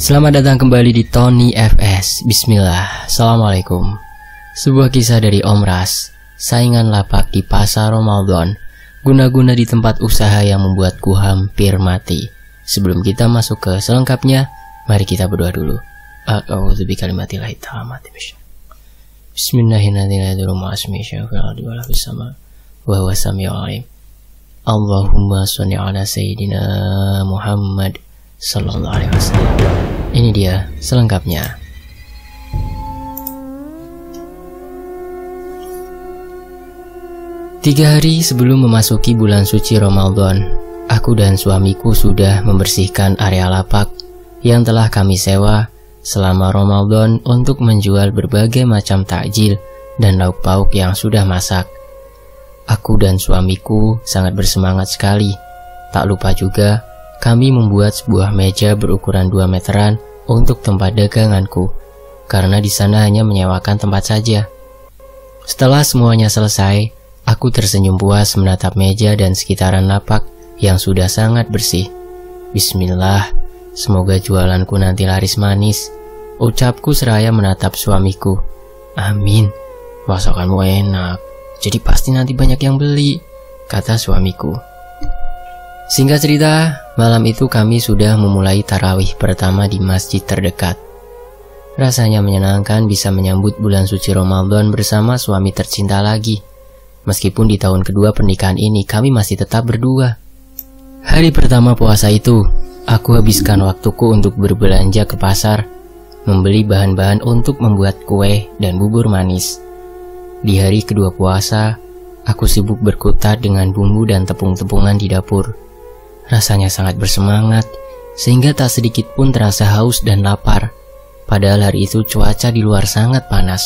Selamat datang kembali di Tony FS. Bismillah, Assalamualaikum. Sebuah kisah dari Om Ras. Saingan lapak di pasar Ramadan, guna-guna di tempat usaha yang membuatku hampir mati. Sebelum kita masuk ke selengkapnya, mari kita berdoa dulu. A'udzu bikalimatillahi tammati min Bismillahirrahmanirrahim. Wa huwa samiul alim. Allahumma sholli ala sayyidina Muhammad sallallahu alaihi wasallam. Ini dia selengkapnya. Tiga hari sebelum memasuki bulan suci Ramadan, aku dan suamiku sudah membersihkan area lapak yang telah kami sewa selama Ramadan untuk menjual berbagai macam takjil dan lauk pauk yang sudah masak. Aku dan suamiku sangat bersemangat sekali. Tak lupa juga kami membuat sebuah meja berukuran 2 meteran untuk tempat daganganku, karena di sana hanya menyewakan tempat saja. Setelah semuanya selesai, aku tersenyum puas menatap meja dan sekitaran lapak yang sudah sangat bersih. Bismillah, semoga jualanku nanti laris manis, ucapku seraya menatap suamiku. Amin, masakanmu enak, jadi pasti nanti banyak yang beli, kata suamiku. Singkat cerita, malam itu kami sudah memulai tarawih pertama di masjid terdekat. Rasanya menyenangkan bisa menyambut bulan suci Ramadan bersama suami tercinta lagi. Meskipun di tahun kedua pernikahan ini kami masih tetap berdua. Hari pertama puasa itu, aku habiskan waktuku untuk berbelanja ke pasar, membeli bahan-bahan untuk membuat kue dan bubur manis. Di hari kedua puasa, aku sibuk berkutat dengan bumbu dan tepung-tepungan di dapur. Rasanya sangat bersemangat, sehingga tak sedikit pun terasa haus dan lapar. Padahal hari itu cuaca di luar sangat panas.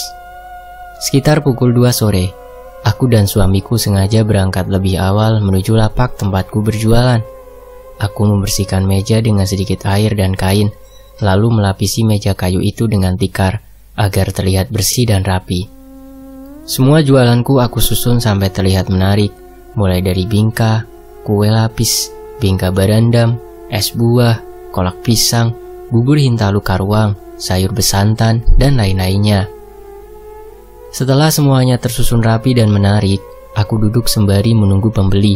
Sekitar pukul 2 sore, aku dan suamiku sengaja berangkat lebih awal menuju lapak tempatku berjualan. Aku membersihkan meja dengan sedikit air dan kain, lalu melapisi meja kayu itu dengan tikar, agar terlihat bersih dan rapi. Semua jualanku aku susun sampai terlihat menarik, mulai dari bingka, kue lapis, bingka barandam, es buah, kolak pisang, bubur hintalu karuang, sayur besantan, dan lain-lainnya. Setelah semuanya tersusun rapi dan menarik, aku duduk sembari menunggu pembeli.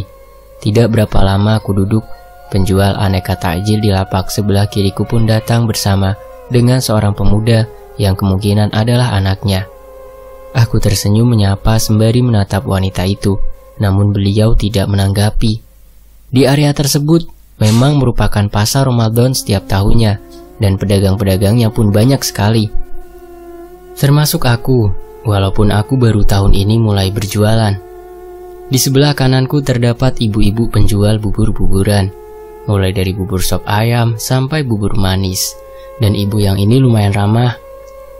Tidak berapa lama aku duduk, penjual aneka takjil di lapak sebelah kiriku pun datang bersama dengan seorang pemuda yang kemungkinan adalah anaknya. Aku tersenyum menyapa sembari menatap wanita itu, namun beliau tidak menanggapi. Di area tersebut memang merupakan pasar Ramadan setiap tahunnya, dan pedagang-pedagangnya pun banyak sekali. Termasuk aku, walaupun aku baru tahun ini mulai berjualan. Di sebelah kananku terdapat ibu-ibu penjual bubur-buburan, mulai dari bubur sop ayam sampai bubur manis. Dan ibu yang ini lumayan ramah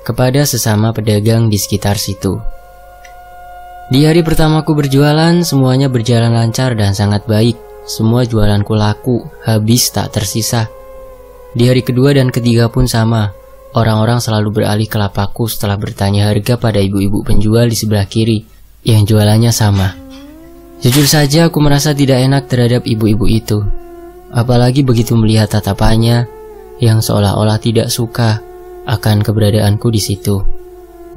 kepada sesama pedagang di sekitar situ. Di hari pertamaku berjualan, semuanya berjalan lancar dan sangat baik. Semua jualanku laku, habis tak tersisa. Di hari kedua dan ketiga pun sama. Orang-orang selalu beralih ke lapakku setelah bertanya harga pada ibu-ibu penjual di sebelah kiri yang jualannya sama. Jujur saja aku merasa tidak enak terhadap ibu-ibu itu. Apalagi begitu melihat tatapannya yang seolah-olah tidak suka akan keberadaanku di situ.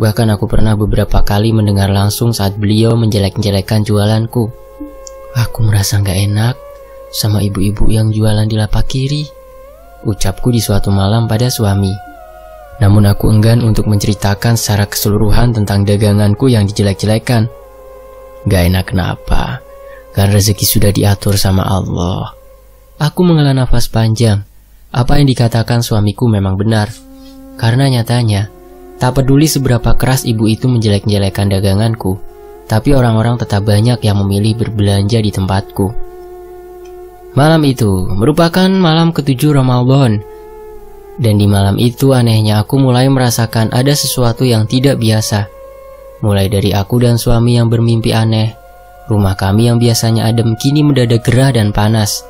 Bahkan aku pernah beberapa kali mendengar langsung saat beliau menjelek-jelekan jualanku. Aku merasa gak enak sama ibu-ibu yang jualan di lapak kiri, ucapku di suatu malam pada suami. Namun aku enggan untuk menceritakan secara keseluruhan tentang daganganku yang dijelek-jelekan. Gak enak kenapa? Kan rezeki sudah diatur sama Allah. Aku menghela nafas panjang. Apa yang dikatakan suamiku memang benar. Karena nyatanya, tak peduli seberapa keras ibu itu menjelek-jelekan daganganku, tapi orang-orang tetap banyak yang memilih berbelanja di tempatku. Malam itu merupakan malam ke-7 Ramadan. Dan di malam itu anehnya aku mulai merasakan ada sesuatu yang tidak biasa. Mulai dari aku dan suami yang bermimpi aneh. Rumah kami yang biasanya adem kini mendadak gerah dan panas.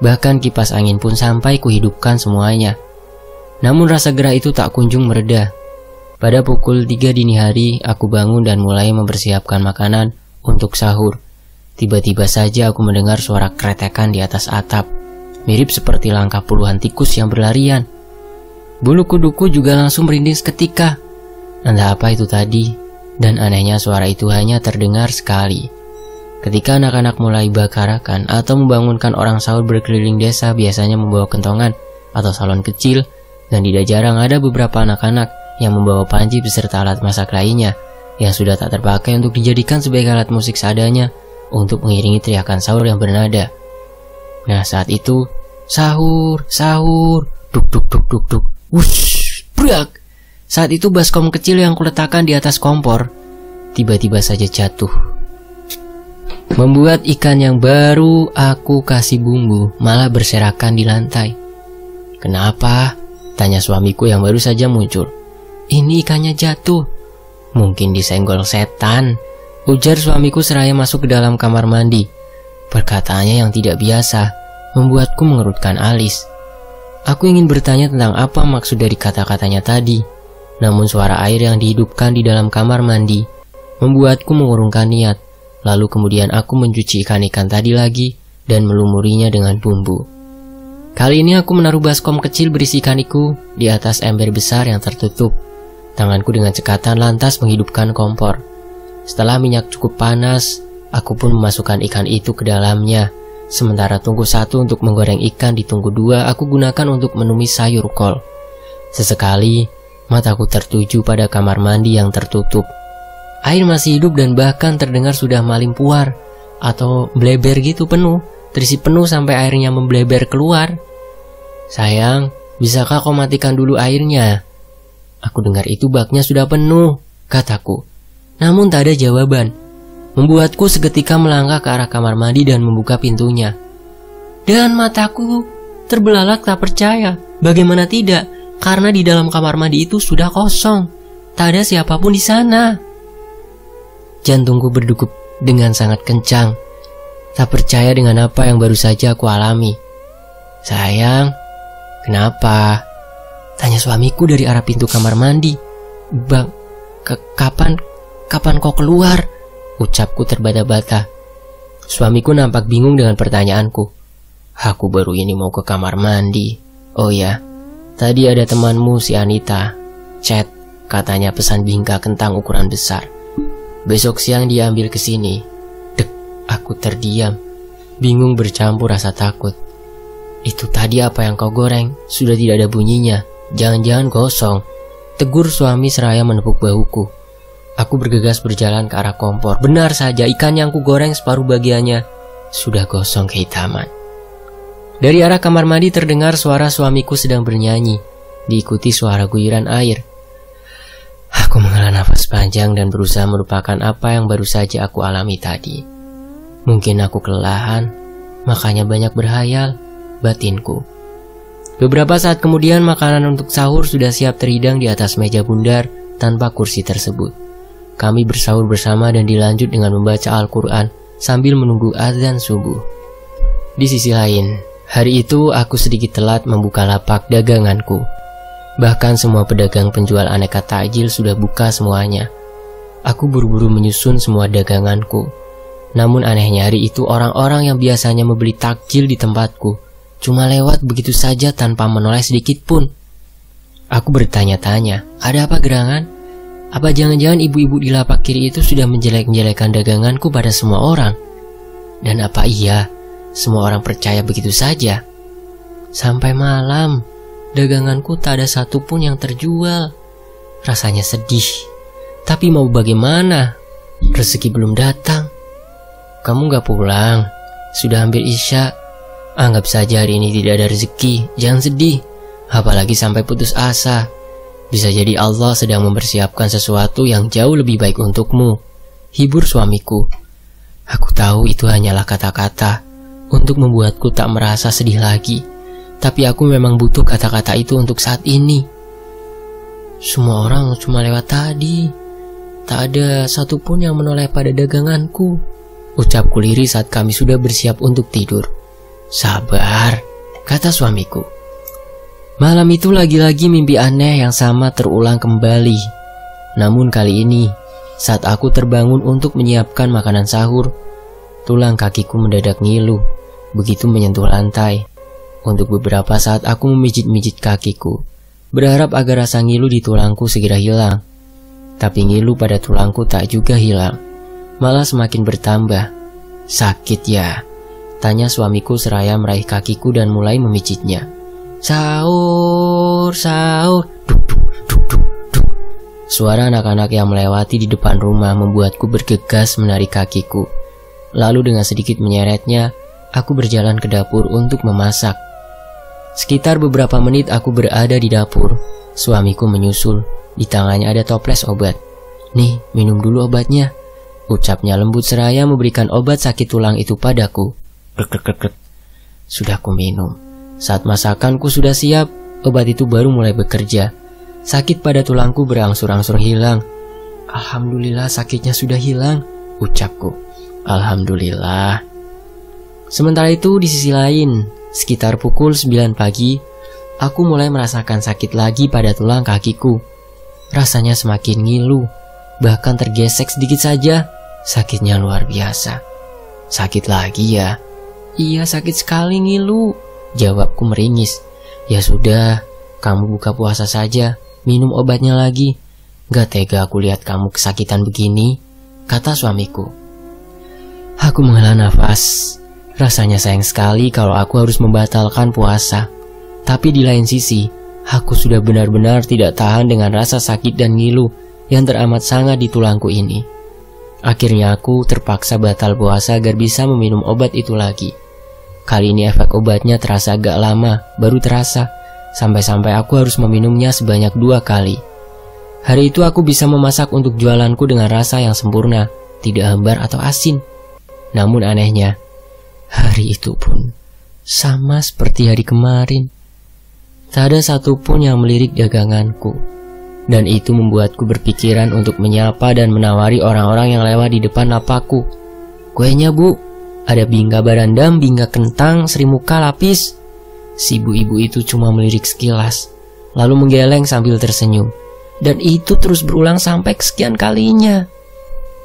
Bahkan kipas angin pun sampai kuhidupkan semuanya. Namun rasa gerah itu tak kunjung mereda. Pada pukul 3 dini hari, aku bangun dan mulai mempersiapkan makanan untuk sahur. Tiba-tiba saja aku mendengar suara kretekan di atas atap, mirip seperti langkah puluhan tikus yang berlarian. Bulu kuduku juga langsung merinding seketika. Entah apa itu tadi, dan anehnya suara itu hanya terdengar sekali. Ketika anak-anak mulai bakarakan atau membangunkan orang sahur berkeliling desa, biasanya membawa kentongan atau salon kecil, dan tidak jarang ada beberapa anak-anak yang membawa panci beserta alat masak lainnya yang sudah tak terpakai untuk dijadikan sebagai alat musik seadanya untuk mengiringi teriakan sahur yang bernada. Nah, saat itu, sahur, sahur, duk duk duk duk duk, wush, brak. Saat itu baskom kecil yang kuletakkan di atas kompor tiba-tiba saja jatuh, membuat ikan yang baru aku kasih bumbu malah berserakan di lantai. "Kenapa?" tanya suamiku yang baru saja muncul. "Ini ikannya jatuh." "Mungkin disenggol setan," ujar suamiku seraya masuk ke dalam kamar mandi. Perkataannya yang tidak biasa membuatku mengerutkan alis. Aku ingin bertanya tentang apa maksud dari kata-katanya tadi, namun suara air yang dihidupkan di dalam kamar mandi membuatku mengurungkan niat. Lalu kemudian aku mencuci ikan-ikan tadi lagi dan melumurinya dengan bumbu. Kali ini aku menaruh baskom kecil berisi ikan-iku di atas ember besar yang tertutup. Tanganku dengan cekatan lantas menghidupkan kompor. Setelah minyak cukup panas, aku pun memasukkan ikan itu ke dalamnya. Sementara tungku 1 untuk menggoreng ikan, di tungku 2 aku gunakan untuk menumis sayur kol. Sesekali, mataku tertuju pada kamar mandi yang tertutup. Air masih hidup dan bahkan terdengar sudah malim puar atau bleber gitu penuh, terisi penuh sampai airnya membleber keluar. "Sayang, bisakah kau matikan dulu airnya?" Aku dengar itu baknya sudah penuh, kataku. Namun tak ada jawaban, membuatku seketika melangkah ke arah kamar mandi dan membuka pintunya. Dan mataku terbelalak tak percaya. Bagaimana tidak, karena di dalam kamar mandi itu sudah kosong. Tak ada siapapun di sana. Jantungku berdegup dengan sangat kencang. Tak percaya dengan apa yang baru saja aku alami. "Sayang, kenapa?" tanya suamiku dari arah pintu kamar mandi. "Bang, kapan kau keluar?" ucapku terbata-bata. Suamiku nampak bingung dengan pertanyaanku. "Aku baru ini mau ke kamar mandi. Oh ya, tadi ada temanmu si Anita chat, katanya pesan bingka kentang ukuran besar. Besok siang dia ambil ke sini." Dek, aku terdiam, bingung bercampur rasa takut. "Itu tadi apa yang kau goreng? Sudah tidak ada bunyinya. Jangan-jangan gosong," tegur suami seraya menepuk bahuku. Aku bergegas berjalan ke arah kompor. Benar saja, ikan yang ku goreng separuh bagiannya sudah gosong kehitaman. Dari arah kamar mandi terdengar suara suamiku sedang bernyanyi, diikuti suara guyuran air. Aku menghela nafas panjang dan berusaha melupakan apa yang baru saja aku alami tadi. Mungkin aku kelelahan, makanya banyak berhayal, batinku. Beberapa saat kemudian makanan untuk sahur sudah siap terhidang di atas meja bundar tanpa kursi tersebut. Kami bersahur bersama dan dilanjut dengan membaca Al-Quran sambil menunggu azan subuh. Di sisi lain, hari itu aku sedikit telat membuka lapak daganganku. Bahkan semua pedagang penjual aneka takjil sudah buka semuanya. Aku buru-buru menyusun semua daganganku. Namun anehnya hari itu orang-orang yang biasanya membeli takjil di tempatku cuma lewat begitu saja tanpa menoleh sedikit pun. Aku bertanya-tanya, ada apa gerangan? Apa jangan-jangan ibu-ibu di lapak kiri itu sudah menjelek-menjelekan daganganku pada semua orang? Dan apa iya semua orang percaya begitu saja? Sampai malam, daganganku tak ada satupun yang terjual. Rasanya sedih. Tapi mau bagaimana? Rezeki belum datang. Kamu gak pulang? Sudah hampir isya. Anggap saja hari ini tidak ada rezeki. Jangan sedih, apalagi sampai putus asa. Bisa jadi Allah sedang mempersiapkan sesuatu yang jauh lebih baik untukmu, hibur suamiku. Aku tahu itu hanyalah kata-kata untuk membuatku tak merasa sedih lagi. Tapi aku memang butuh kata-kata itu untuk saat ini. Semua orang cuma lewat tadi. Tak ada satupun yang menoleh pada daganganku, ucapku lirih saat kami sudah bersiap untuk tidur. Sabar, kata suamiku. Malam itu lagi-lagi mimpi aneh yang sama terulang kembali. Namun kali ini, saat aku terbangun untuk menyiapkan makanan sahur, tulang kakiku mendadak ngilu begitu menyentuh lantai. Untuk beberapa saat aku memijit-mijit kakiku. berharap agar rasa ngilu di tulangku segera hilang. Tapi ngilu pada tulangku tak juga hilang, malah semakin bertambah. Sakit ya? Tanya suamiku seraya meraih kakiku dan mulai memijitnya. Sahur, sahur, duk duk duk duk duk. Suara anak-anak yang melewati di depan rumah membuatku bergegas menarik kakiku. Lalu dengan sedikit menyeretnya, aku berjalan ke dapur untuk memasak. Sekitar beberapa menit aku berada di dapur. Suamiku menyusul. Di tangannya ada toples obat. "Nih, minum dulu obatnya," ucapnya lembut seraya memberikan obat sakit tulang itu padaku. Krek. Sudah ku minum. Saat masakanku sudah siap, obat itu baru mulai bekerja. Sakit pada tulangku berangsur-angsur hilang. "Alhamdulillah sakitnya sudah hilang," ucapku. "Alhamdulillah." Sementara itu di sisi lain, sekitar pukul 9 pagi, aku mulai merasakan sakit lagi pada tulang kakiku. Rasanya semakin ngilu, bahkan tergesek sedikit saja. Sakitnya luar biasa. "Sakit lagi ya?" "Iya, sakit sekali ngilu," jawabku meringis. "Ya sudah, kamu buka puasa saja, minum obatnya lagi. Gak tega aku lihat kamu kesakitan begini," kata suamiku. Aku menghela nafas. Rasanya sayang sekali kalau aku harus membatalkan puasa. Tapi di lain sisi, aku sudah benar-benar tidak tahan dengan rasa sakit dan ngilu yang teramat sangat di tulangku ini. Akhirnya aku terpaksa batal puasa agar bisa meminum obat itu lagi. Kali ini efek obatnya terasa agak lama, baru terasa, sampai-sampai aku harus meminumnya sebanyak 2 kali. Hari itu aku bisa memasak untuk jualanku dengan rasa yang sempurna, tidak hambar atau asin. Namun anehnya, hari itu pun sama seperti hari kemarin. Tak ada satupun yang melirik daganganku. Dan itu membuatku berpikiran untuk menyapa dan menawari orang-orang yang lewat di depan lapakku. "Kuenya bu, ada bingka barandam, bingka kentang, serimuka lapis." Si ibu-ibu itu cuma melirik sekilas, lalu menggeleng sambil tersenyum. Dan itu terus berulang sampai kesekian kalinya.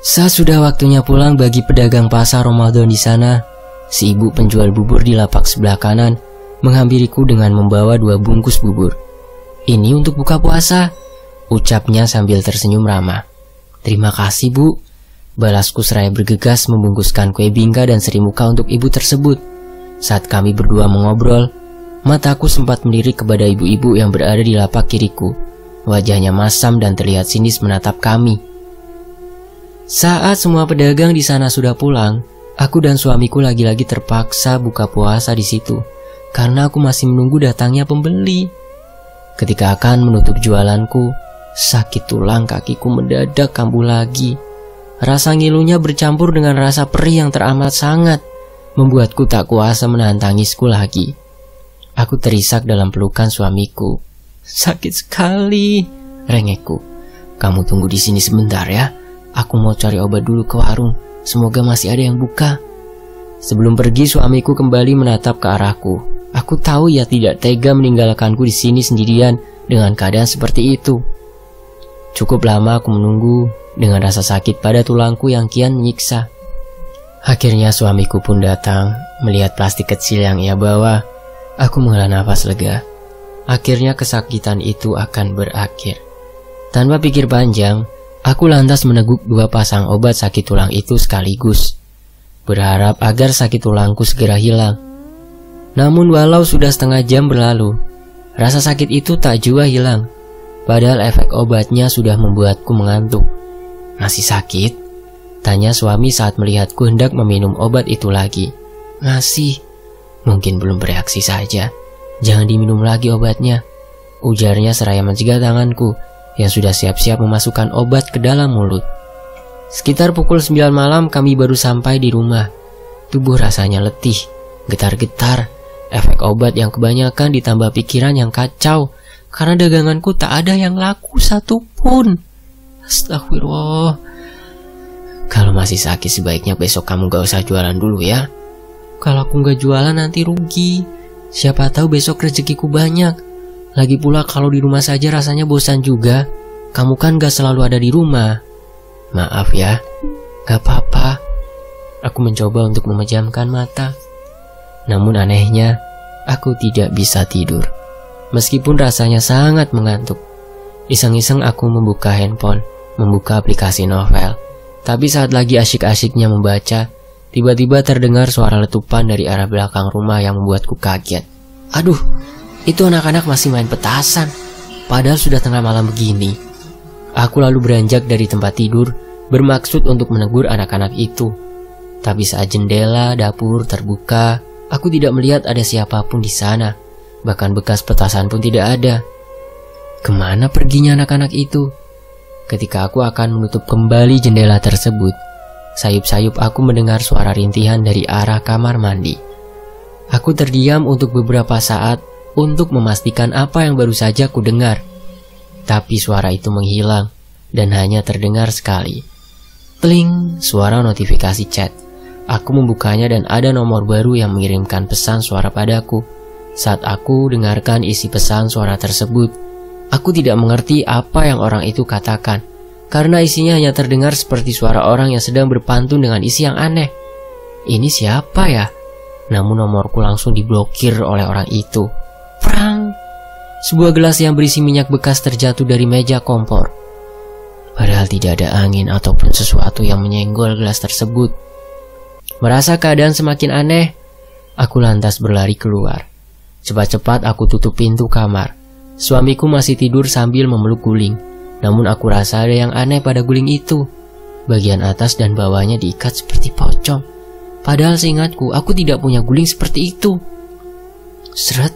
Saat sudah waktunya pulang bagi pedagang pasar Ramadan di sana, si ibu penjual bubur di lapak sebelah kanan menghampiriku dengan membawa 2 bungkus bubur. "Ini untuk buka puasa," ucapnya sambil tersenyum ramah. "Terima kasih bu," balasku seraya bergegas membungkuskan kue bingka dan serimuka untuk ibu tersebut. Saat kami berdua mengobrol, mataku sempat melirik kepada ibu-ibu yang berada di lapak kiriku. Wajahnya masam dan terlihat sinis menatap kami. Saat semua pedagang di sana sudah pulang, aku dan suamiku lagi-lagi terpaksa buka puasa di situ. Karena aku masih menunggu datangnya pembeli. Ketika akan menutup jualanku, sakit tulang kakiku mendadak kambuh lagi. Rasa ngilunya bercampur dengan rasa perih yang teramat sangat, membuatku tak kuasa menahan tangisku lagi. Aku terisak dalam pelukan suamiku. "Sakit sekali," rengekku. "Kamu tunggu di sini sebentar ya. Aku mau cari obat dulu ke warung. Semoga masih ada yang buka." Sebelum pergi, suamiku kembali menatap ke arahku. Aku tahu ia tidak tega meninggalkanku di sini sendirian dengan keadaan seperti itu. Cukup lama aku menunggu dengan rasa sakit pada tulangku yang kian menyiksa. Akhirnya suamiku pun datang. Melihat plastik kecil yang ia bawa, aku menghela nafas lega. Akhirnya kesakitan itu akan berakhir. Tanpa pikir panjang, aku lantas meneguk 2 pasang obat sakit tulang itu sekaligus, berharap agar sakit tulangku segera hilang. Namun walau sudah setengah jam berlalu, rasa sakit itu tak juga hilang. Padahal efek obatnya sudah membuatku mengantuk. "Masih sakit?" tanya suami saat melihatku hendak meminum obat itu lagi. "Masih." "Mungkin belum bereaksi saja. Jangan diminum lagi obatnya," ujarnya seraya mencegah tanganku yang sudah siap-siap memasukkan obat ke dalam mulut. Sekitar pukul 9 malam kami baru sampai di rumah. Tubuh rasanya letih, getar-getar. Efek obat yang kebanyakan ditambah pikiran yang kacau karena daganganku tak ada yang laku satupun. Astagfirullah. "Kalau masih sakit sebaiknya besok kamu gak usah jualan dulu ya." "Kalau aku gak jualan nanti rugi. Siapa tahu besok rezekiku banyak. Lagi pula kalau di rumah saja rasanya bosan juga. Kamu kan gak selalu ada di rumah." "Maaf ya." "Gak apa-apa." Aku mencoba untuk memejamkan mata. Namun anehnya, aku tidak bisa tidur. meskipun rasanya sangat mengantuk. Iseng-iseng aku membuka handphone, membuka aplikasi novel. Tapi saat lagi asyik-asyiknya membaca, tiba-tiba terdengar suara letupan dari arah belakang rumah yang membuatku kaget. Aduh, itu anak-anak masih main petasan, padahal sudah tengah malam begini. Aku lalu beranjak dari tempat tidur, bermaksud untuk menegur anak-anak itu. Tapi saat jendela dapur terbuka, aku tidak melihat ada siapapun di sana. Bahkan bekas petasan pun tidak ada. Kemana perginya anak-anak itu? Ketika aku akan menutup kembali jendela tersebut, sayup-sayup aku mendengar suara rintihan dari arah kamar mandi. Aku terdiam untuk beberapa saat untuk memastikan apa yang baru saja ku dengar. Tapi suara itu menghilang dan hanya terdengar sekali. Tling, suara notifikasi chat. Aku membukanya dan ada nomor baru yang mengirimkan pesan suara padaku. Saat aku dengarkan isi pesan suara tersebut, aku tidak mengerti apa yang orang itu katakan, karena isinya hanya terdengar seperti suara orang yang sedang berpantun dengan isi yang aneh. Ini siapa ya? Namun nomorku langsung diblokir oleh orang itu. Prang! Sebuah gelas yang berisi minyak bekas terjatuh dari meja kompor. Padahal tidak ada angin ataupun sesuatu yang menyenggol gelas tersebut. Merasa keadaan semakin aneh, aku lantas berlari keluar. Cepat-cepat aku tutup pintu kamar. Suamiku masih tidur sambil memeluk guling. Namun aku rasa ada yang aneh pada guling itu. Bagian atas dan bawahnya diikat seperti pocong. Padahal seingatku, aku tidak punya guling seperti itu. Seret.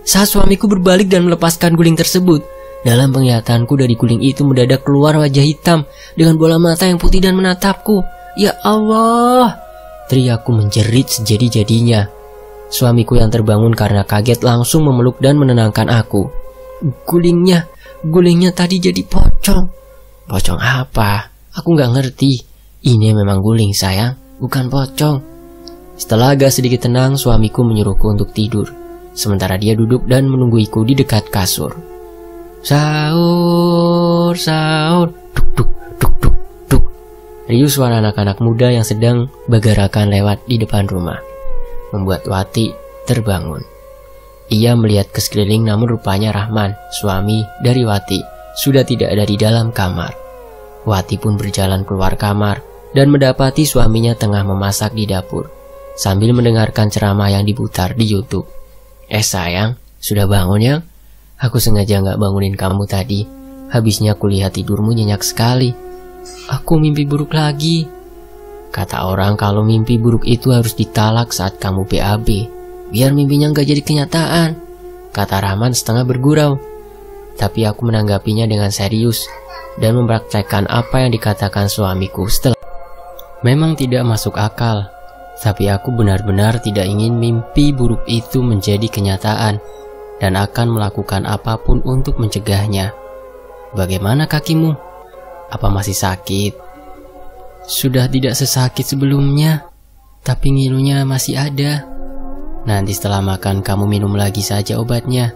Saat suamiku berbalik dan melepaskan guling tersebut, dalam penglihatanku dari guling itu mendadak keluar wajah hitam dengan bola mata yang putih dan menatapku. Ya Allah! Teriakku menjerit sejadi-jadinya. Suamiku yang terbangun karena kaget langsung memeluk dan menenangkan aku. Gulingnya tadi jadi pocong. Pocong apa? Aku gak ngerti. Ini memang guling sayang, bukan pocong. Setelah agak sedikit tenang, suamiku menyuruhku untuk tidur. Sementara dia duduk dan menungguiku di dekat kasur. Sahur, sahur, duk duk duk duk duk. Riuh suara anak-anak muda yang sedang bergerakan lewat di depan rumah membuat Wati terbangun. Ia melihat ke sekeliling, namun rupanya Rahman, suami dari Wati, sudah tidak ada di dalam kamar. Wati pun berjalan keluar kamar dan mendapati suaminya tengah memasak di dapur sambil mendengarkan ceramah yang diputar di YouTube. Sayang, sudah bangun ya? Aku sengaja gak bangunin kamu tadi. Habisnya kulihat tidurmu nyenyak sekali. Aku mimpi buruk lagi. Kata orang kalau mimpi buruk itu harus ditalak saat kamu BAB, biar mimpinya gak jadi kenyataan, kata Rahman setengah bergurau. Tapi aku menanggapinya dengan serius dan mempraktekkan apa yang dikatakan suamiku setelah. Memang tidak masuk akal, tapi aku benar-benar tidak ingin mimpi buruk itu menjadi kenyataan dan akan melakukan apapun untuk mencegahnya. Bagaimana kakimu? Apa masih sakit? Sudah tidak sesakit sebelumnya, tapi ngilunya masih ada. Nanti setelah makan kamu minum lagi saja obatnya.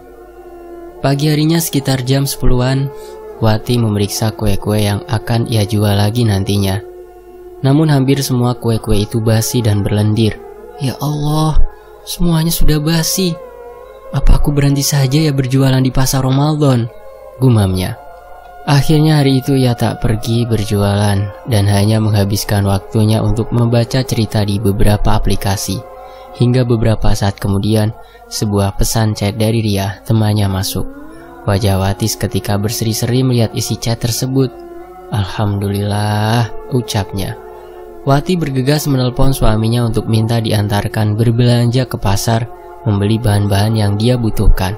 Pagi harinya sekitar jam 10-an, Wati memeriksa kue-kue yang akan ia jual lagi nantinya. Namun hampir semua kue-kue itu basi dan berlendir. Ya Allah, semuanya sudah basi. Apa aku berhenti saja ya berjualan di pasar Ramadan? Gumamnya. Akhirnya hari itu ia tak pergi berjualan dan hanya menghabiskan waktunya untuk membaca cerita di beberapa aplikasi. Hingga beberapa saat kemudian, sebuah pesan chat dari Ria, temannya masuk. Wajah Wati seketika berseri-seri melihat isi chat tersebut. Alhamdulillah, ucapnya. Wati bergegas menelpon suaminya untuk minta diantarkan berbelanja ke pasar membeli bahan-bahan yang dia butuhkan.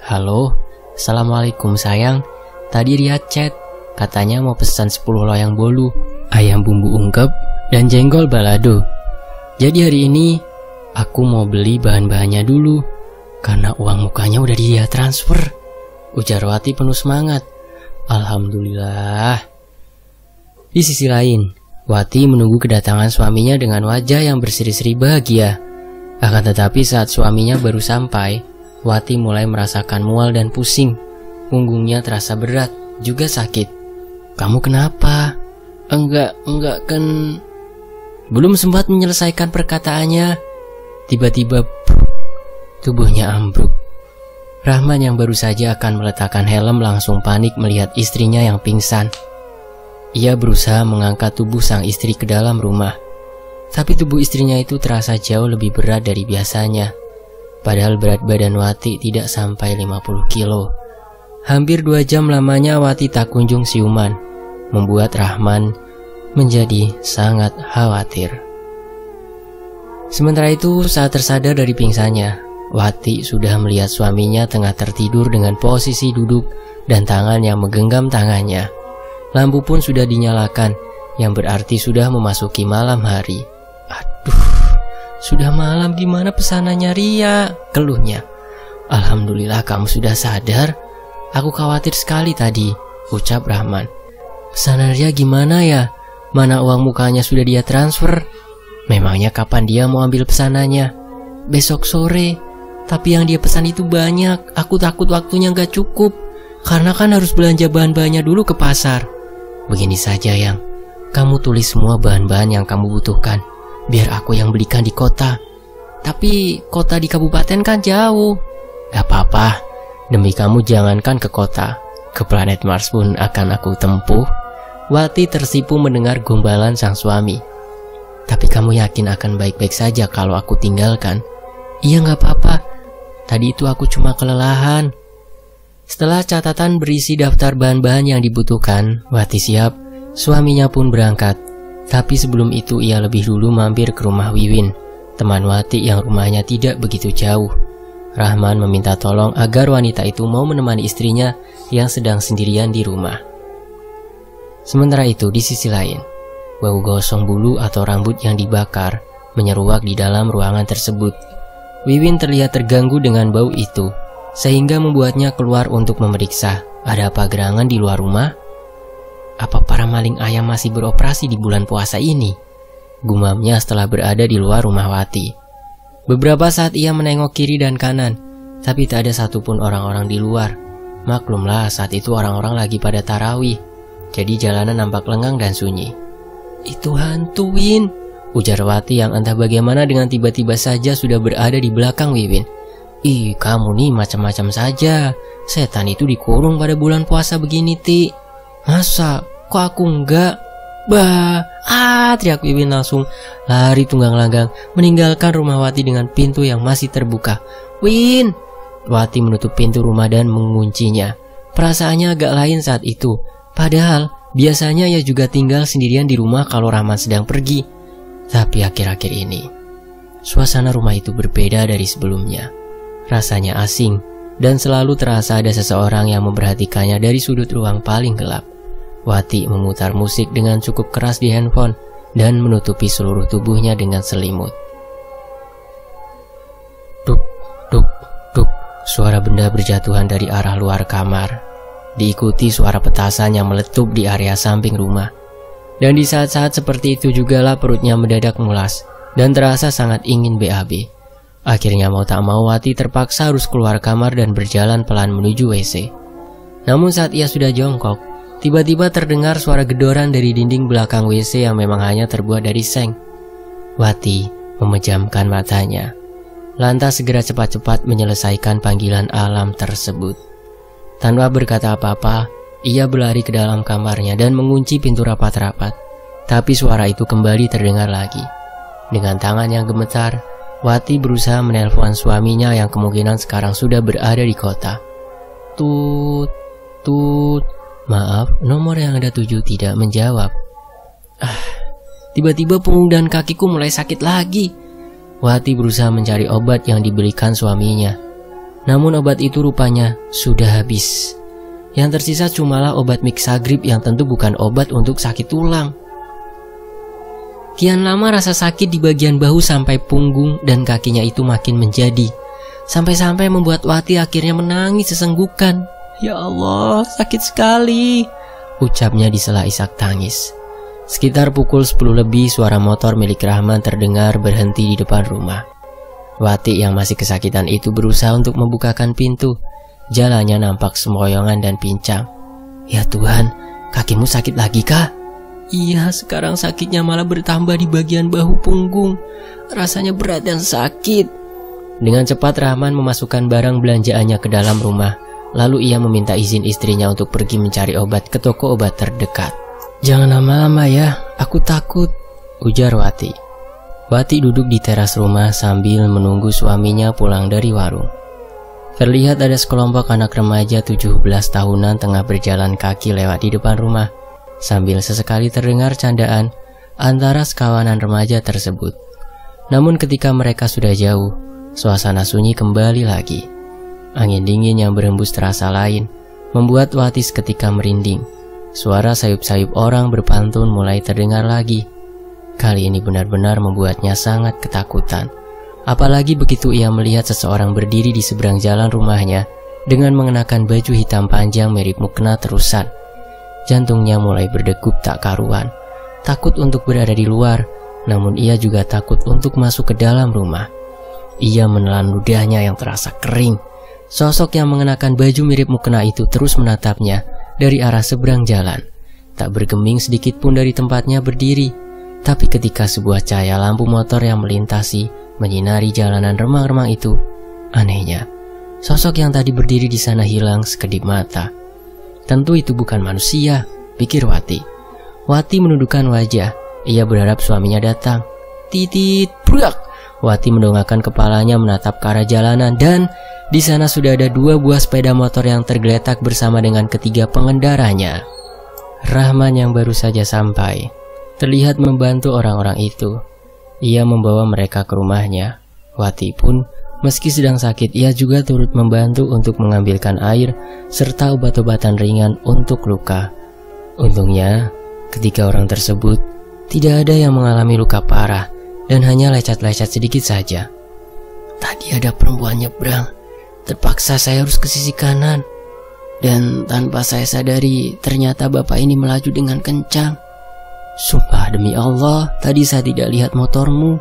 Halo, Assalamualaikum sayang. Tadi Ria chat, katanya mau pesan 10 loyang bolu, ayam bumbu ungkep, dan jengkol balado. Jadi hari ini, aku mau beli bahan-bahannya dulu, karena uang mukanya udah dia transfer. Ujar Wati penuh semangat. Alhamdulillah. Di sisi lain, Wati menunggu kedatangan suaminya dengan wajah yang berseri-seri bahagia. Akan tetapi saat suaminya baru sampai, Wati mulai merasakan mual dan pusing. Punggungnya terasa berat, juga sakit. Kamu kenapa? Enggak kan. Belum sempat menyelesaikan perkataannya, tiba-tiba tubuhnya ambruk. Rahman yang baru saja akan meletakkan helm langsung panik melihat istrinya yang pingsan. Ia berusaha mengangkat tubuh sang istri ke dalam rumah. Tapi tubuh istrinya itu terasa jauh lebih berat dari biasanya. Padahal berat badan Wati tidak sampai 50 kilo. Hampir 2 jam lamanya Wati tak kunjung siuman, membuat Rahman menjadi sangat khawatir. Sementara itu, saat tersadar dari pingsannya, Wati sudah melihat suaminya tengah tertidur dengan posisi duduk dan tangan yang menggenggam tangannya. Lampu pun sudah dinyalakan, yang berarti sudah memasuki malam hari. Aduh, sudah malam, gimana pesanannya Ria? Keluhnya. Alhamdulillah kamu sudah sadar. Aku khawatir sekali tadi, ucap Rahman. Pesanan Ria gimana ya? Mana uang mukanya sudah dia transfer? Memangnya kapan dia mau ambil pesanannya? Besok sore. Tapi yang dia pesan itu banyak. Aku takut waktunya gak cukup, karena kan harus belanja bahan-bahannya dulu ke pasar. Begini saja Yang, kamu tulis semua bahan-bahan yang kamu butuhkan, biar aku yang belikan di kota. Tapi kota di kabupaten kan jauh. Gak apa-apa, demi kamu jangankan ke kota, ke planet Mars pun akan aku tempuh. Wati tersipu mendengar gombalan sang suami. Tapi kamu yakin akan baik-baik saja kalau aku tinggalkan? Iya gak apa-apa, tadi itu aku cuma kelelahan. Setelah catatan berisi daftar bahan-bahan yang dibutuhkan, Wati siap, suaminya pun berangkat. Tapi sebelum itu ia lebih dulu mampir ke rumah Wiwin, teman Wati yang rumahnya tidak begitu jauh. Rahman meminta tolong agar wanita itu mau menemani istrinya yang sedang sendirian di rumah. Sementara itu di sisi lain, bau gosong bulu atau rambut yang dibakar menyeruak di dalam ruangan tersebut. Wiwin terlihat terganggu dengan bau itu, sehingga membuatnya keluar untuk memeriksa ada apa gerangan di luar rumah. Apa para maling ayam masih beroperasi di bulan puasa ini? Gumamnya setelah berada di luar rumah Wati. Beberapa saat ia menengok kiri dan kanan, tapi tak ada satupun orang-orang di luar. Maklumlah saat itu orang-orang lagi pada tarawih, jadi jalanan nampak lengang dan sunyi. Itu hantu, Win, ujar Wati yang entah bagaimana dengan tiba-tiba saja sudah berada di belakang Wiwin. Ih, kamu nih macam-macam saja. Setan itu dikurung pada bulan puasa begini, Ti. Masa? Kok aku enggak? Bah, teriak Wiwin langsung lari tunggang langgang meninggalkan rumah Wati dengan pintu yang masih terbuka. Win! Wati menutup pintu rumah dan menguncinya. Perasaannya agak lain saat itu. Padahal biasanya ia juga tinggal sendirian di rumah kalau Rahman sedang pergi. Tapi akhir-akhir ini, suasana rumah itu berbeda dari sebelumnya. Rasanya asing, dan selalu terasa ada seseorang yang memperhatikannya dari sudut ruang paling gelap. Wati memutar musik dengan cukup keras di handphone dan menutupi seluruh tubuhnya dengan selimut. Duk, duk, duk, suara benda berjatuhan dari arah luar kamar. Diikuti suara petasan yang meletup di area samping rumah. Dan di saat-saat seperti itu jugalah perutnya mendadak mulas dan terasa sangat ingin BAB. Akhirnya mau tak mau Wati terpaksa harus keluar kamar dan berjalan pelan menuju WC. Namun saat ia sudah jongkok, tiba-tiba terdengar suara gedoran dari dinding belakang WC yang memang hanya terbuat dari seng. Wati memejamkan matanya, lantas segera cepat-cepat menyelesaikan panggilan alam tersebut. Tanpa berkata apa-apa, ia berlari ke dalam kamarnya dan mengunci pintu rapat-rapat. Tapi suara itu kembali terdengar lagi. Dengan tangan yang gemetar, Wati berusaha menelpon suaminya yang kemungkinan sekarang sudah berada di kota. Tut, tut. Maaf, nomor yang ada 7 tidak menjawab. Tiba-tiba punggung dan kakiku mulai sakit lagi. Wati berusaha mencari obat yang diberikan suaminya. Namun obat itu rupanya sudah habis. Yang tersisa cumalah obat Mixagrip yang tentu bukan obat untuk sakit tulang. Kian lama rasa sakit di bagian bahu sampai punggung dan kakinya itu makin menjadi. Sampai-sampai membuat Wati akhirnya menangis sesenggukan. Ya Allah, sakit sekali, ucapnya di sela isak tangis. Sekitar pukul 10 lebih suara motor milik Rahman terdengar berhenti di depan rumah. Wati yang masih kesakitan itu berusaha untuk membukakan pintu. Jalannya nampak sempoyongan dan pincang. Ya Tuhan, kakimu sakit lagi kah? Iya, sekarang sakitnya malah bertambah di bagian bahu punggung. Rasanya berat dan sakit. Dengan cepat Rahman memasukkan barang belanjaannya ke dalam rumah. Lalu ia meminta izin istrinya untuk pergi mencari obat ke toko obat terdekat. "Jangan lama-lama ya, aku takut," ujar Wati. Wati duduk di teras rumah sambil menunggu suaminya pulang dari warung. Terlihat ada sekelompok anak remaja 17 tahunan tengah berjalan kaki lewat di depan rumah, sambil sesekali terdengar candaan antara sekawanan remaja tersebut. Namun ketika mereka sudah jauh, suasana sunyi kembali lagi. Angin dingin yang berhembus terasa lain, membuat Wati seketika merinding. Suara sayup-sayup orang berpantun mulai terdengar lagi. Kali ini benar-benar membuatnya sangat ketakutan. Apalagi begitu ia melihat seseorang berdiri di seberang jalan rumahnya dengan mengenakan baju hitam panjang mirip mukena terusan. Jantungnya mulai berdegup tak karuan. Takut untuk berada di luar, namun ia juga takut untuk masuk ke dalam rumah. Ia menelan ludahnya yang terasa kering. Sosok yang mengenakan baju mirip mukena itu terus menatapnya dari arah seberang jalan. Tak bergeming sedikit pun dari tempatnya berdiri. Tapi ketika sebuah cahaya lampu motor yang melintasi menyinari jalanan remang-remang itu, anehnya, sosok yang tadi berdiri di sana hilang sekedip mata. Tentu itu bukan manusia, pikir Wati. Wati menundukkan wajah. Ia berharap suaminya datang. Titit, brak! Wati mendongakkan kepalanya menatap ke arah jalanan dan di sana sudah ada 2 buah sepeda motor yang tergeletak bersama dengan ketiga pengendaranya. Rahman yang baru saja sampai terlihat membantu orang-orang itu. Ia membawa mereka ke rumahnya. Wati pun, meski sedang sakit, ia juga turut membantu untuk mengambilkan air serta obat-obatan ringan untuk luka. Untungnya, ketiga orang tersebut tidak ada yang mengalami luka parah dan hanya lecet-lecet sedikit saja. Tadi ada perempuan nyebrang. Terpaksa saya harus ke sisi kanan. Dan tanpa saya sadari, ternyata bapak ini melaju dengan kencang. Sumpah demi Allah, tadi saya tidak lihat motormu.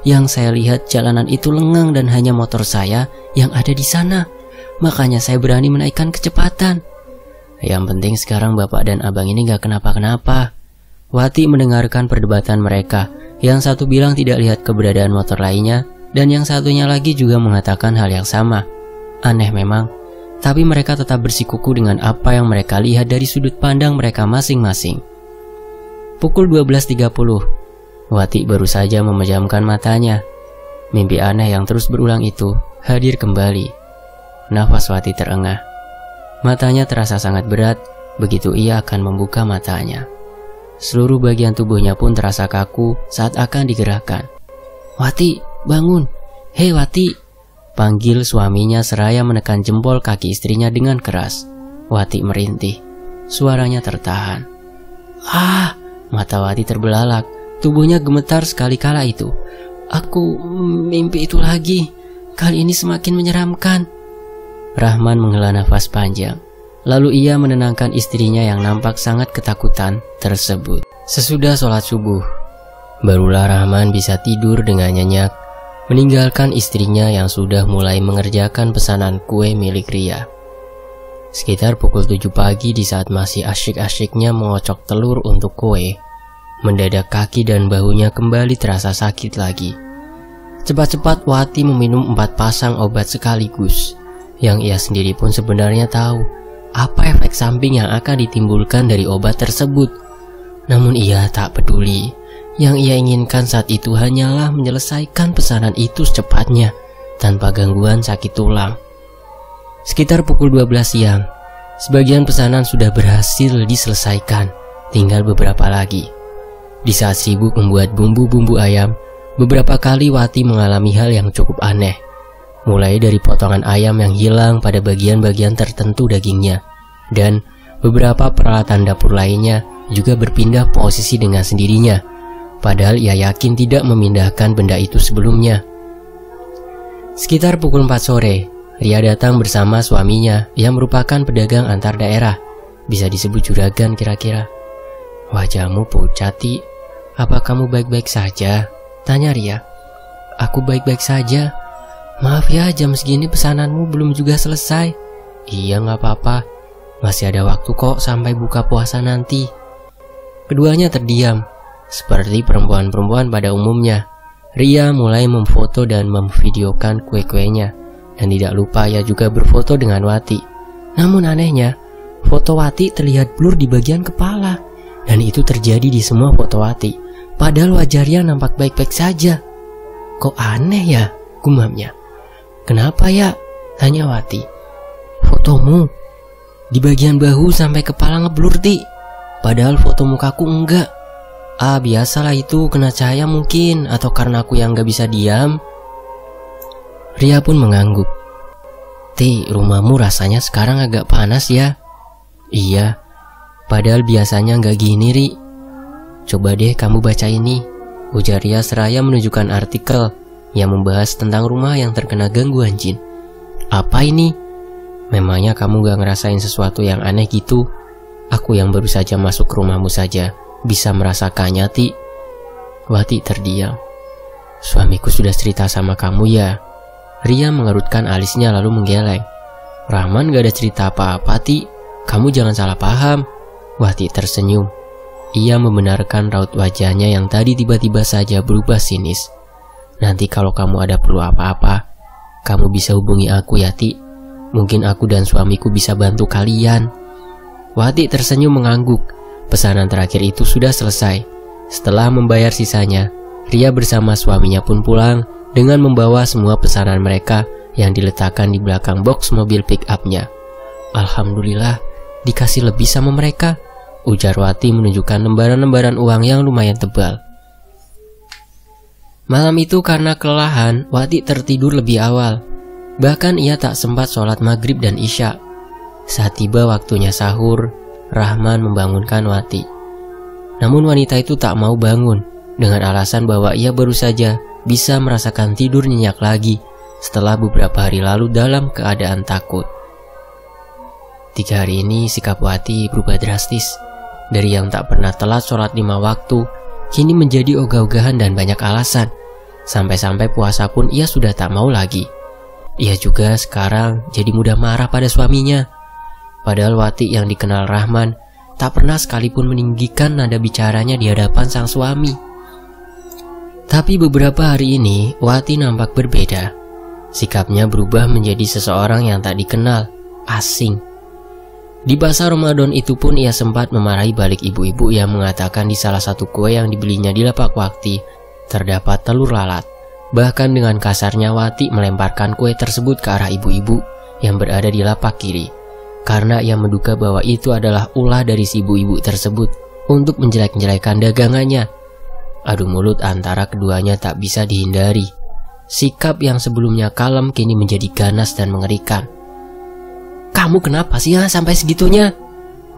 Yang saya lihat jalanan itu lengang dan hanya motor saya yang ada di sana. Makanya saya berani menaikkan kecepatan. Yang penting sekarang bapak dan abang ini gak kenapa-kenapa. Wati mendengarkan perdebatan mereka. Yang satu bilang tidak lihat keberadaan motor lainnya, dan yang satunya lagi juga mengatakan hal yang sama. Aneh memang, tapi mereka tetap bersikuku dengan apa yang mereka lihat dari sudut pandang mereka masing-masing. Pukul 12.30, Wati baru saja memejamkan matanya. Mimpi aneh yang terus berulang itu hadir kembali. Nafas Wati terengah. Matanya terasa sangat berat begitu ia akan membuka matanya. Seluruh bagian tubuhnya pun terasa kaku saat akan digerakkan. Wati, bangun. Hei Wati, panggil suaminya seraya menekan jempol kaki istrinya dengan keras. Wati merintih. Suaranya tertahan. Mata Wati terbelalak. Tubuhnya gemetar sekali kala itu. Aku mimpi itu lagi. Kali ini semakin menyeramkan. Rahman menghela nafas panjang. Lalu ia menenangkan istrinya yang nampak sangat ketakutan tersebut. Sesudah sholat subuh, barulah Rahman bisa tidur dengan nyenyak, meninggalkan istrinya yang sudah mulai mengerjakan pesanan kue milik Ria. Sekitar pukul 7 pagi di saat masih asyik-asyiknya mengocok telur untuk kue, mendadak kaki dan bahunya kembali terasa sakit lagi. Cepat-cepat Wati meminum 4 pasang obat sekaligus, yang ia sendiri pun sebenarnya tahu apa efek samping yang akan ditimbulkan dari obat tersebut. Namun ia tak peduli. Yang ia inginkan saat itu hanyalah menyelesaikan pesanan itu secepatnya, tanpa gangguan sakit tulang. Sekitar pukul 12 siang, sebagian pesanan sudah berhasil diselesaikan, tinggal beberapa lagi. Di saat sibuk membuat bumbu-bumbu ayam, beberapa kali Wati mengalami hal yang cukup aneh. Mulai dari potongan ayam yang hilang pada bagian-bagian tertentu dagingnya, dan beberapa peralatan dapur lainnya juga berpindah posisi dengan sendirinya, padahal ia yakin tidak memindahkan benda itu sebelumnya. Sekitar pukul 4 sore, Ria datang bersama suaminya yang merupakan pedagang antar daerah, bisa disebut juragan kira-kira. Wajahmu pucat, Ti. Apa kamu baik-baik saja? Tanya Ria. Aku baik-baik saja. Maaf ya, jam segini pesananmu belum juga selesai. Iya, gak apa-apa. Masih ada waktu kok sampai buka puasa nanti. Keduanya terdiam, seperti perempuan-perempuan pada umumnya. Ria mulai memfoto dan memvideokan kue-kuenya, dan tidak lupa ia juga berfoto dengan Wati. Namun anehnya, foto Wati terlihat blur di bagian kepala, dan itu terjadi di semua foto Wati. Padahal wajah Ria nampak baik-baik saja. Kok aneh ya, gumamnya. Kenapa ya? Tanya Wati. Fotomu di bagian bahu sampai kepala ngeblur, Ti. Padahal foto mukaku enggak. Biasalah itu, kena cahaya mungkin, atau karena aku yang gak bisa diam. Ria pun mengangguk. Ti, rumahmu rasanya sekarang agak panas ya? Iya, padahal biasanya gak gini, Ri. Coba deh kamu baca ini, ujar Ria seraya menunjukkan artikel yang membahas tentang rumah yang terkena gangguan jin. Apa ini? Memangnya kamu gak ngerasain sesuatu yang aneh gitu? Aku yang baru saja masuk ke rumahmu saja bisa merasakannya, Ti. Wati terdiam. Suamiku sudah cerita sama kamu ya? Ria mengerutkan alisnya lalu menggeleng. Rahman gak ada cerita apa-apa, Ti. Kamu jangan salah paham. Wati tersenyum. Ia membenarkan raut wajahnya yang tadi tiba-tiba saja berubah sinis. Nanti kalau kamu ada perlu apa-apa, kamu bisa hubungi aku ya, Ti. Mungkin aku dan suamiku bisa bantu kalian. Wati tersenyum mengangguk. Pesanan terakhir itu sudah selesai. Setelah membayar sisanya, Ria bersama suaminya pun pulang dengan membawa semua pesanan mereka yang diletakkan di belakang box mobil pick-up-nya. Alhamdulillah, dikasih lebih sama mereka, ujar Wati menunjukkan lembaran-lembaran uang yang lumayan tebal. Malam itu karena kelelahan, Wati tertidur lebih awal. Bahkan ia tak sempat sholat maghrib dan isya. Saat tiba waktunya sahur, Rahman membangunkan Wati. Namun wanita itu tak mau bangun dengan alasan bahwa ia baru saja bisa merasakan tidur nyenyak lagi setelah beberapa hari lalu dalam keadaan takut. 3 hari ini sikap Wati berubah drastis. Dari yang tak pernah telat sholat 5 waktu, kini menjadi ogah-ogahan dan banyak alasan. Sampai-sampai puasa pun ia sudah tak mau lagi. Ia juga sekarang jadi mudah marah pada suaminya. Padahal Wati yang dikenal Rahman tak pernah sekalipun meninggikan nada bicaranya di hadapan sang suami. Tapi beberapa hari ini Wati nampak berbeda. Sikapnya berubah menjadi seseorang yang tak dikenal, asing. Di pasar Ramadan itu pun ia sempat memarahi balik ibu-ibu yang mengatakan di salah satu kue yang dibelinya di lapak Wati terdapat telur lalat. Bahkan dengan kasarnya Wati melemparkan kue tersebut ke arah ibu-ibu yang berada di lapak kiri, karena ia menduga bahwa itu adalah ulah dari si ibu-ibu tersebut untuk menjelek-jelekan dagangannya. Adu mulut antara keduanya tak bisa dihindari. Sikap yang sebelumnya kalem kini menjadi ganas dan mengerikan. Kamu kenapa sih sampai segitunya?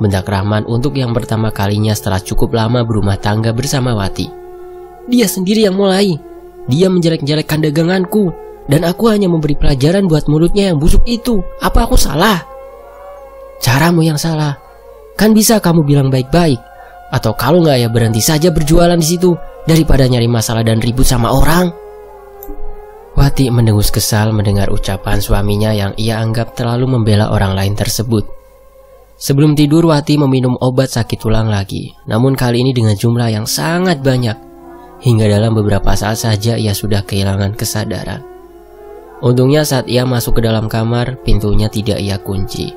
Bentak Rahman untuk yang pertama kalinya setelah cukup lama berumah tangga bersama Wati. Dia sendiri yang mulai. Dia menjelek-jelekkan daganganku, dan aku hanya memberi pelajaran buat mulutnya yang busuk itu. Apa aku salah? Caramu yang salah. Kan bisa kamu bilang baik-baik. Atau kalau nggak ya berhenti saja berjualan di situ daripada nyari masalah dan ribut sama orang. Wati mendengus kesal mendengar ucapan suaminya yang ia anggap terlalu membela orang lain tersebut. Sebelum tidur Wati meminum obat sakit tulang lagi, namun kali ini dengan jumlah yang sangat banyak. Hingga dalam beberapa saat saja ia sudah kehilangan kesadaran. Untungnya saat ia masuk ke dalam kamar, pintunya tidak ia kunci,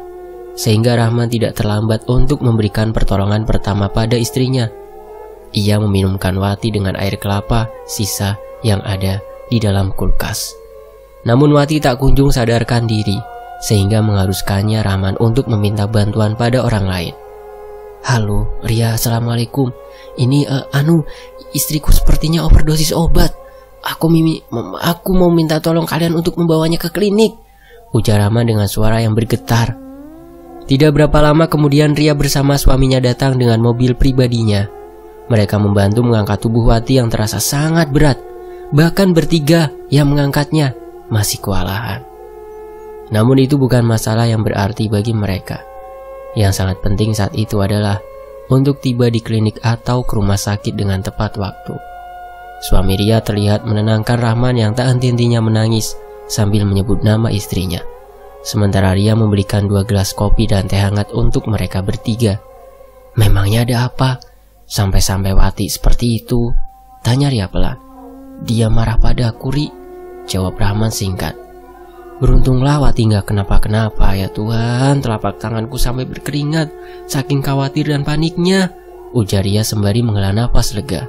sehingga Rahman tidak terlambat untuk memberikan pertolongan pertama pada istrinya. Ia meminumkan Wati dengan air kelapa sisa yang ada di dalam kulkas. Namun Wati tak kunjung sadarkan diri, sehingga mengharuskannya Rahman untuk meminta bantuan pada orang lain. Halo, Ria, assalamualaikum. Ini istriku sepertinya overdosis obat. Aku mau minta tolong kalian untuk membawanya ke klinik, ujar Rahman dengan suara yang bergetar. Tidak berapa lama kemudian Ria bersama suaminya datang dengan mobil pribadinya. Mereka membantu mengangkat tubuh Wati yang terasa sangat berat. Bahkan bertiga yang mengangkatnya masih kewalahan. Namun itu bukan masalah yang berarti bagi mereka. Yang sangat penting saat itu adalah untuk tiba di klinik atau ke rumah sakit dengan tepat waktu. Suami Ria terlihat menenangkan Rahman yang tak henti-hentinya menangis sambil menyebut nama istrinya. Sementara Ria memberikan 2 gelas kopi dan teh hangat untuk mereka bertiga. Memangnya ada apa? Sampai-sampai Wati seperti itu? Tanya Ria pelan. Dia marah padaku, Ri, jawab Rahman singkat. Beruntunglah Wati gak kenapa-kenapa, ya Tuhan. Telapak tanganku sampai berkeringat saking khawatir dan paniknya, ujar Ria sembari menghela napas lega.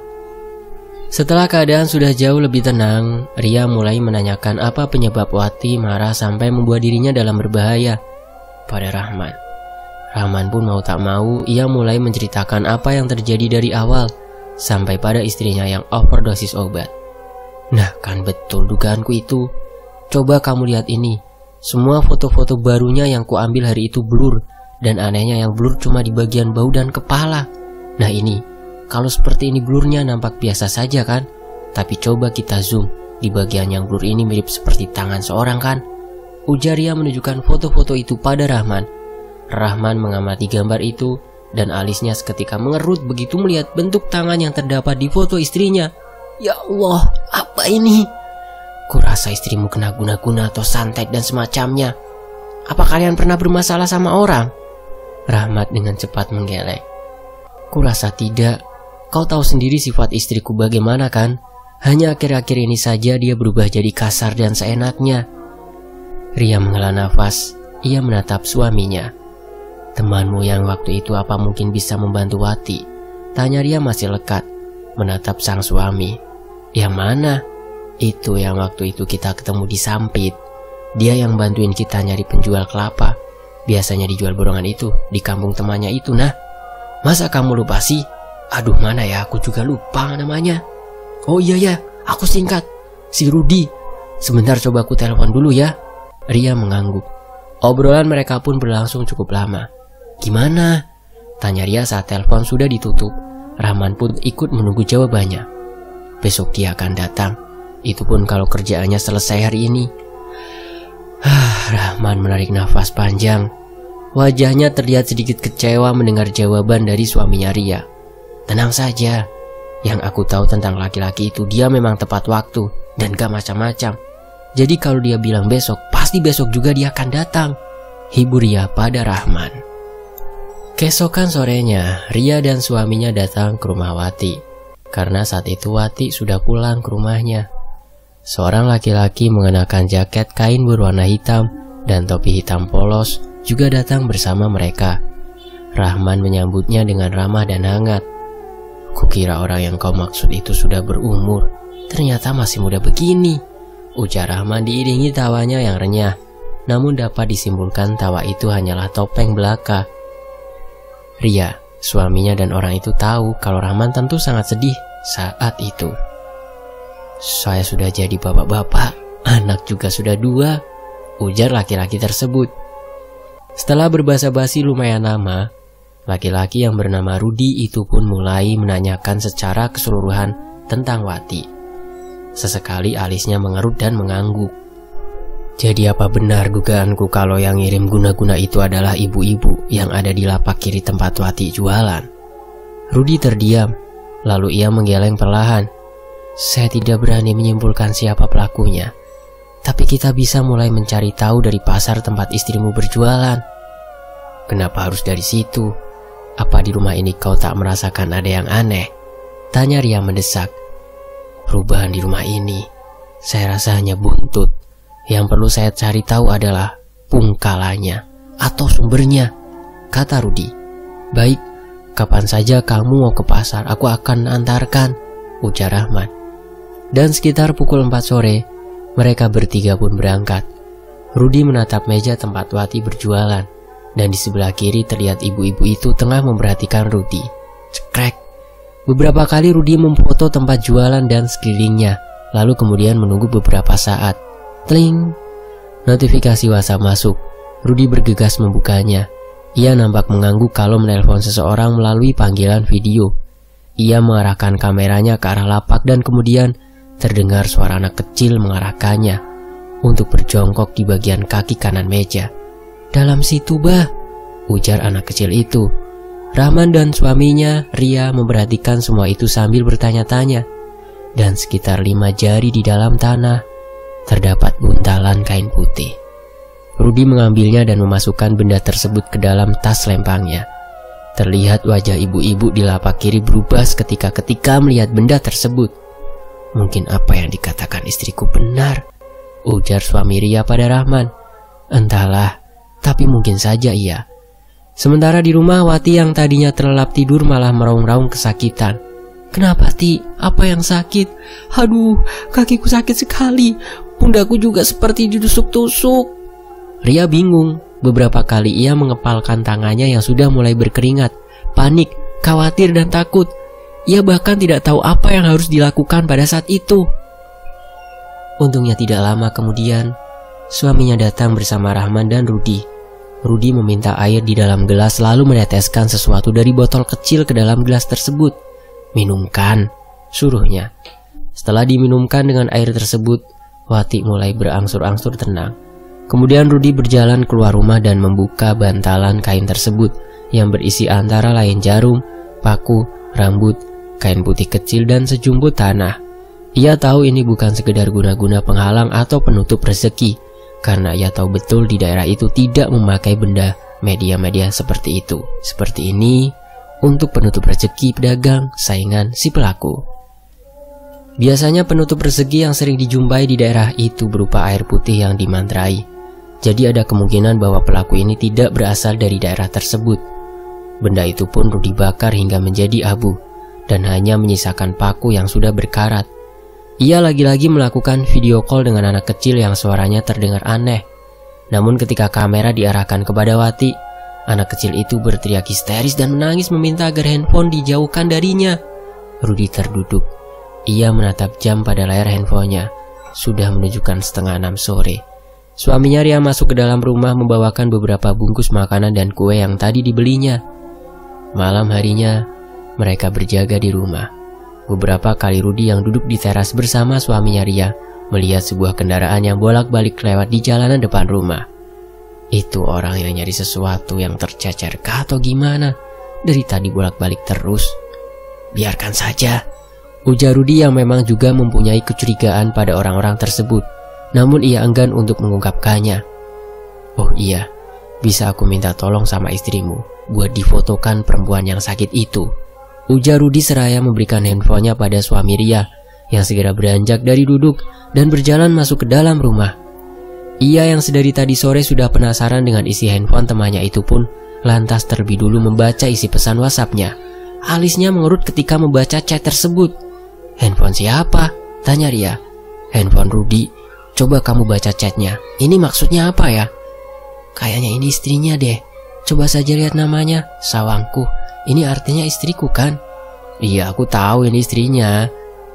Setelah keadaan sudah jauh lebih tenang, Ria mulai menanyakan apa penyebab Wati marah sampai membuat dirinya dalam berbahaya pada Rahman. Rahman pun mau tak mau, ia mulai menceritakan apa yang terjadi dari awal sampai pada istrinya yang overdosis obat. Nah, kan betul dugaanku itu. Coba kamu lihat ini. Semua foto-foto barunya yang kuambil hari itu blur, dan anehnya yang blur cuma di bagian bau dan kepala. Nah ini, kalau seperti ini blurnya nampak biasa saja kan? Tapi coba kita zoom, di bagian yang blur ini mirip seperti tangan seorang kan? Ujar Ria menunjukkan foto-foto itu pada Rahman. Rahman mengamati gambar itu, dan alisnya seketika mengerut begitu melihat bentuk tangan yang terdapat di foto istrinya. Ya Allah, apa ini? Kurasa istrimu kena guna-guna atau santet dan semacamnya. Apa kalian pernah bermasalah sama orang? Rahmat dengan cepat menggeleng. Kurasa tidak. Kau tahu sendiri sifat istriku bagaimana kan? Hanya akhir-akhir ini saja dia berubah jadi kasar dan seenaknya. Ria menghela nafas. Ia menatap suaminya. Temanmu yang waktu itu apa mungkin bisa membantu Wati? Tanya Ria masih lekat menatap sang suami. Yang mana? Itu yang waktu itu kita ketemu di Sampit. Dia yang bantuin kita nyari penjual kelapa. Biasanya dijual borongan itu di kampung temannya itu. Nah, masa kamu lupa sih? Aduh, mana ya, aku juga lupa namanya. Oh iya ya, aku singkat, si Rudi. Sebentar, coba aku telepon dulu ya. Ria mengangguk. Obrolan mereka pun berlangsung cukup lama. Gimana? Tanya Ria saat telepon sudah ditutup. Rahman pun ikut menunggu jawabannya. Besok dia akan datang. Itu pun kalau kerjaannya selesai hari ini. Rahman menarik nafas panjang. Wajahnya terlihat sedikit kecewa mendengar jawaban dari suaminya Ria. Tenang saja. Yang aku tahu tentang laki-laki itu, dia memang tepat waktu dan gak macam-macam. Jadi kalau dia bilang besok, pasti besok juga dia akan datang. Hibur Ria pada Rahman. Keesokan sorenya, Ria dan suaminya datang ke rumah Wati. Karena saat itu Wati sudah pulang ke rumahnya. Seorang laki-laki mengenakan jaket kain berwarna hitam dan topi hitam polos juga datang bersama mereka. Rahman menyambutnya dengan ramah dan hangat. Kukira orang yang kau maksud itu sudah berumur, ternyata masih muda begini, ujar Rahman diiringi tawanya yang renyah. Namun dapat disimpulkan tawa itu hanyalah topeng belaka. Ria, suaminya dan orang itu tahu kalau Rahman tentu sangat sedih saat itu. Saya sudah jadi bapak-bapak, anak juga sudah 2, ujar laki-laki tersebut. Setelah berbasa-basi lumayan lama, laki-laki yang bernama Rudi itu pun mulai menanyakan secara keseluruhan tentang Wati. Sesekali alisnya mengerut dan mengangguk. Jadi apa benar dugaanku kalau yang ngirim guna-guna itu adalah ibu-ibu yang ada di lapak kiri tempat Wati jualan? Rudi terdiam, lalu ia menggeleng perlahan. Saya tidak berani menyimpulkan siapa pelakunya, tapi kita bisa mulai mencari tahu dari pasar tempat istrimu berjualan. Kenapa harus dari situ? Apa di rumah ini kau tak merasakan ada yang aneh? Tanya Ria mendesak. Perubahan di rumah ini, saya rasa hanya buntut. Yang perlu saya cari tahu adalah pungkalanya atau sumbernya, kata Rudi. Baik, kapan saja kamu mau ke pasar, aku akan antarkan, ujar Rahman. Dan sekitar pukul 4 sore, mereka bertiga pun berangkat. Rudi menatap meja tempat Wati berjualan, dan di sebelah kiri terlihat ibu-ibu itu tengah memperhatikan Rudi. Cekrek. Beberapa kali Rudi memfoto tempat jualan dan sekelilingnya, lalu kemudian menunggu beberapa saat. Tling. Notifikasi WhatsApp masuk. Rudi bergegas membukanya. Ia nampak mengangguk kalau menelpon seseorang melalui panggilan video. Ia mengarahkan kameranya ke arah lapak dan kemudian terdengar suara anak kecil mengarahkannya untuk berjongkok di bagian kaki kanan meja. Dalam situ, bah, ujar anak kecil itu. Rahman dan suaminya, Ria, memperhatikan semua itu sambil bertanya-tanya. Dan sekitar 5 jari di dalam tanah terdapat buntalan kain putih. Rudi mengambilnya dan memasukkan benda tersebut ke dalam tas lempangnya. Terlihat wajah ibu-ibu di lapak kiri berubah seketika-ketika melihat benda tersebut. Mungkin apa yang dikatakan istriku benar, ujar suami Ria pada Rahman. Entahlah, tapi mungkin saja iya. Sementara di rumah, Wati yang tadinya terlelap tidur malah meraung-raung kesakitan. Kenapa, Ti? Apa yang sakit? Aduh, kakiku sakit sekali. Pundaku juga seperti ditusuk-tusuk. Ria bingung. Beberapa kali ia mengepalkan tangannya yang sudah mulai berkeringat. Panik, khawatir dan takut. Ia bahkan tidak tahu apa yang harus dilakukan pada saat itu. Untungnya tidak lama kemudian, suaminya datang bersama Rahman dan Rudi. Rudi meminta air di dalam gelas lalu meneteskan sesuatu dari botol kecil ke dalam gelas tersebut. Minumkan, suruhnya. Setelah diminumkan dengan air tersebut, Wati mulai berangsur-angsur tenang. Kemudian Rudi berjalan keluar rumah dan membuka bantalan kain tersebut yang berisi antara lain jarum, paku, rambut, kain putih kecil dan sejumput tanah. Ia tahu ini bukan sekedar guna-guna penghalang atau penutup rezeki, karena ia tahu betul di daerah itu tidak memakai benda media-media seperti itu. Seperti ini untuk penutup rezeki pedagang saingan si pelaku. Biasanya penutup rezeki yang sering dijumpai di daerah itu berupa air putih yang dimantrai. Jadi ada kemungkinan bahwa pelaku ini tidak berasal dari daerah tersebut. Benda itu pun Rudi bakar hingga menjadi abu dan hanya menyisakan paku yang sudah berkarat. Ia lagi-lagi melakukan video call dengan anak kecil yang suaranya terdengar aneh. Namun ketika kamera diarahkan kepada Wati, anak kecil itu berteriak histeris dan menangis meminta agar handphone dijauhkan darinya. Rudi terduduk. Ia menatap jam pada layar handphonenya. Sudah menunjukkan 5:30 sore. Suaminya Ria masuk ke dalam rumah membawakan beberapa bungkus makanan dan kue yang tadi dibelinya. Malam harinya, mereka berjaga di rumah. Beberapa kali Rudi yang duduk di teras bersama suaminya Ria melihat sebuah kendaraan yang bolak-balik lewat di jalanan depan rumah. Itu orang yang nyari sesuatu yang tercecer kah atau gimana? Dari tadi bolak-balik terus. Biarkan saja, ujar Rudi yang memang juga mempunyai kecurigaan pada orang-orang tersebut. Namun ia enggan untuk mengungkapkannya. Oh iya, bisa aku minta tolong sama istrimu buat difotokan perempuan yang sakit itu, ujar Rudi seraya memberikan handphonenya pada suami Ria yang segera beranjak dari duduk dan berjalan masuk ke dalam rumah. Ia yang sedari tadi sore sudah penasaran dengan isi handphone temannya itu pun lantas terlebih dulu membaca isi pesan WhatsApp-nya. Alisnya mengerut ketika membaca chat tersebut. Handphone siapa? Tanya Ria. Handphone Rudi. Coba kamu baca chatnya. Ini maksudnya apa ya? Kayaknya ini istrinya deh. Coba saja lihat namanya. Sawangku. Ini artinya istriku kan? Iya, aku tahu ini istrinya.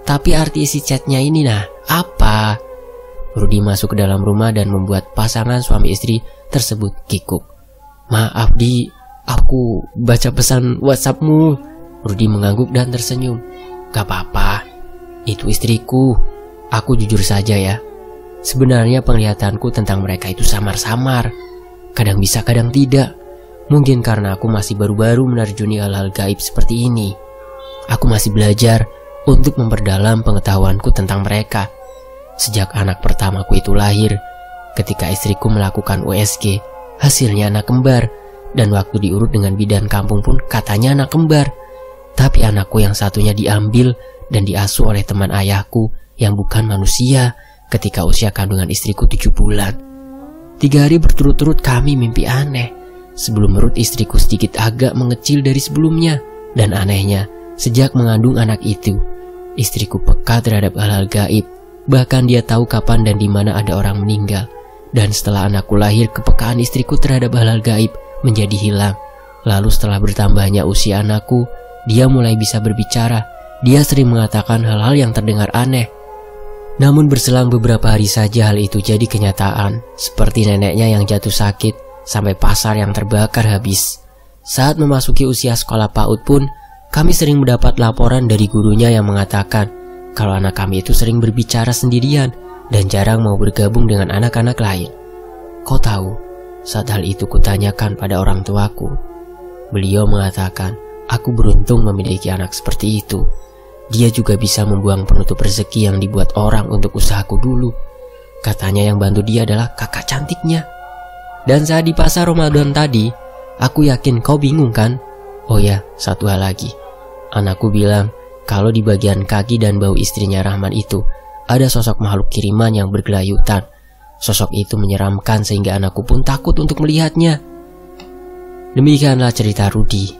Tapi arti isi chatnya ini nah, apa? Rudi masuk ke dalam rumah dan membuat pasangan suami istri tersebut kikuk. Maaf Di, aku baca pesan WhatsAppmu. Rudi mengangguk dan tersenyum. Gak apa-apa, itu istriku. Aku jujur saja ya. Sebenarnya penglihatanku tentang mereka itu samar-samar. Kadang bisa, kadang tidak. Mungkin karena aku masih baru-baru menerjuni hal-hal gaib seperti ini. Aku masih belajar untuk memperdalam pengetahuanku tentang mereka. Sejak anak pertamaku itu lahir, ketika istriku melakukan USG, hasilnya anak kembar. Dan waktu diurut dengan bidan kampung pun katanya anak kembar. Tapi anakku yang satunya diambil dan diasuh oleh teman ayahku yang bukan manusia ketika usia kandungan istriku 7 bulan. 3 hari berturut-turut kami mimpi aneh. Sebelum menurut istriku sedikit agak mengecil dari sebelumnya. Dan anehnya, sejak mengandung anak itu, istriku peka terhadap hal-hal gaib. Bahkan dia tahu kapan dan di mana ada orang meninggal. Dan setelah anakku lahir, kepekaan istriku terhadap hal-hal gaib menjadi hilang. Lalu setelah bertambahnya usia anakku, dia mulai bisa berbicara. Dia sering mengatakan hal-hal yang terdengar aneh. Namun berselang beberapa hari saja hal itu jadi kenyataan. Seperti neneknya yang jatuh sakit, sampai pasar yang terbakar habis. Saat memasuki usia sekolah PAUD pun, kami sering mendapat laporan dari gurunya yang mengatakan kalau anak kami itu sering berbicara sendirian dan jarang mau bergabung dengan anak-anak lain. Kau tahu, saat hal itu kutanyakan pada orang tuaku, beliau mengatakan, aku beruntung memiliki anak seperti itu. Dia juga bisa membuang penutup rezeki yang dibuat orang untuk usahaku dulu. Katanya yang bantu dia adalah kakak cantiknya. Dan saat di pasar Ramadan tadi, aku yakin kau bingung kan? Oh ya, satu hal lagi. Anakku bilang, kalau di bagian kaki dan bahu istrinya Rahman itu ada sosok makhluk kiriman yang bergelayutan. Sosok itu menyeramkan sehingga anakku pun takut untuk melihatnya. Demikianlah cerita Rudi.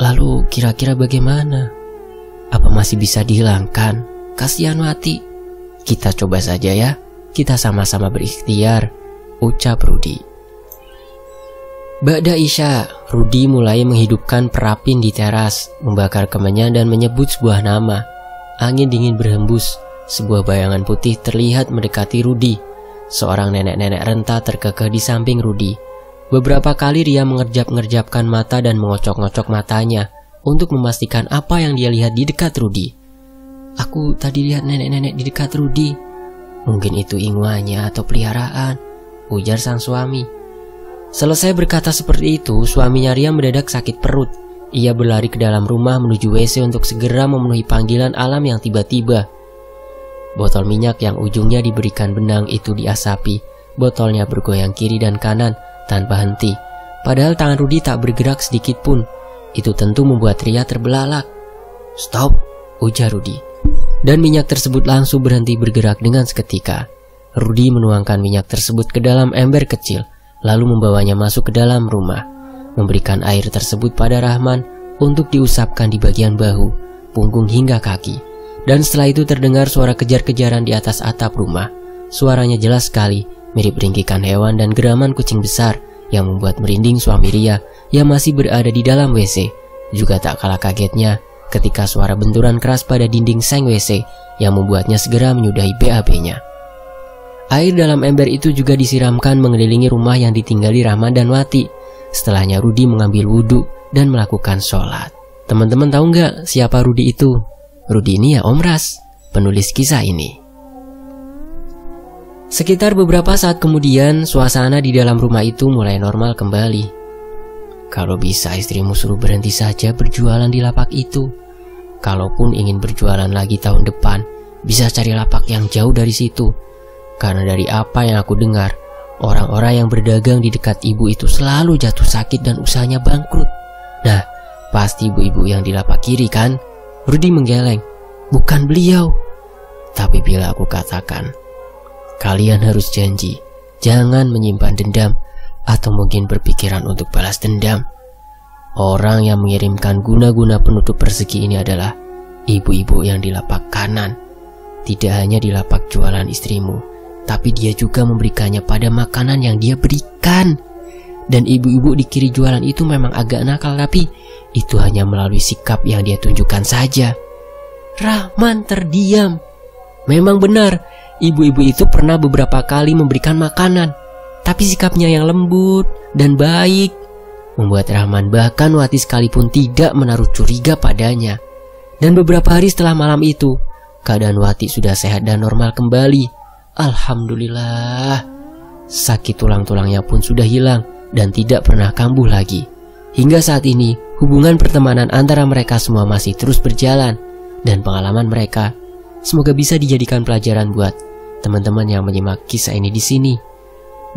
Lalu kira-kira bagaimana? Apa masih bisa dihilangkan? Kasihan Wati. Kita coba saja ya. Kita sama-sama berikhtiar, ucap Rudi. Ba'da Isya, Rudi mulai menghidupkan perapin di teras, membakar kemenyan dan menyebut sebuah nama. Angin dingin berhembus. Sebuah bayangan putih terlihat mendekati Rudi. Seorang nenek-nenek renta terkekeh di samping Rudi. Beberapa kali Ria mengerjap-ngerjapkan mata dan mengocok-ngocok matanya untuk memastikan apa yang dia lihat di dekat Rudi. Aku tadi lihat nenek-nenek di dekat Rudi. Mungkin itu ingwanya atau peliharaan, ujar sang suami. Selesai berkata seperti itu, suaminya Ria mendadak sakit perut. Ia berlari ke dalam rumah menuju WC untuk segera memenuhi panggilan alam yang tiba-tiba. Botol minyak yang ujungnya diberikan benang itu diasapi. Botolnya bergoyang kiri dan kanan tanpa henti. Padahal tangan Rudi tak bergerak sedikit pun. Itu tentu membuat Ria terbelalak. "Stop," ujar Rudi. Dan minyak tersebut langsung berhenti bergerak dengan seketika. Rudi menuangkan minyak tersebut ke dalam ember kecil, lalu membawanya masuk ke dalam rumah. Memberikan air tersebut pada Rahman untuk diusapkan di bagian bahu, punggung hingga kaki. Dan setelah itu terdengar suara kejar-kejaran di atas atap rumah. Suaranya jelas sekali, mirip ringkikan hewan dan geraman kucing besar yang membuat merinding suami Ria yang masih berada di dalam WC. Juga tak kalah kagetnya ketika suara benturan keras pada dinding seng WC yang membuatnya segera menyudahi BAB-nya. Air dalam ember itu juga disiramkan mengelilingi rumah yang ditinggali Rahman dan Wati. Setelahnya Rudi mengambil wudhu dan melakukan sholat. Teman-teman tahu nggak siapa Rudi itu? Rudi ini ya Om Ras, penulis kisah ini. Sekitar beberapa saat kemudian, suasana di dalam rumah itu mulai normal kembali. Kalau bisa istrimu suruh berhenti saja berjualan di lapak itu. Kalaupun ingin berjualan lagi tahun depan, bisa cari lapak yang jauh dari situ. Karena dari apa yang aku dengar, orang-orang yang berdagang di dekat ibu itu selalu jatuh sakit dan usahanya bangkrut. Nah, pasti ibu-ibu yang di lapak kiri kan? Rudi menggeleng. Bukan beliau. Tapi bila aku katakan, kalian harus janji, jangan menyimpan dendam atau mungkin berpikiran untuk balas dendam. Orang yang mengirimkan guna-guna penutup rezeki ini adalah ibu-ibu yang di lapak kanan. Tidak hanya di lapak jualan istrimu, tapi dia juga memberikannya pada makanan yang dia berikan. Dan ibu-ibu di kiri jualan itu memang agak nakal, tapi itu hanya melalui sikap yang dia tunjukkan saja. Rahman terdiam. Memang benar, ibu-ibu itu pernah beberapa kali memberikan makanan, tapi sikapnya yang lembut dan baik membuat Rahman bahkan Wati sekalipun tidak menaruh curiga padanya. Dan beberapa hari setelah malam itu, keadaan Wati sudah sehat dan normal kembali. Alhamdulillah. Sakit tulang-tulangnya pun sudah hilang dan tidak pernah kambuh lagi. Hingga saat ini, hubungan pertemanan antara mereka semua masih terus berjalan. Dan pengalaman mereka semoga bisa dijadikan pelajaran buat teman-teman yang menyimak kisah ini di sini.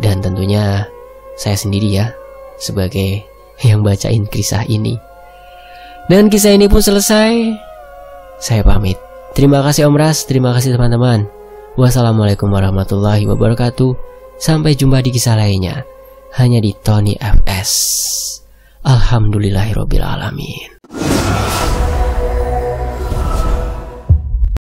Dan tentunya saya sendiri ya, sebagai yang bacain kisah ini. Dan kisah ini pun selesai. Saya pamit. Terima kasih Om Ras, terima kasih teman-teman. Wassalamualaikum warahmatullahi wabarakatuh. Sampai jumpa di kisah lainnya, hanya di Tony FS. Alhamdulillahirobbilalamin.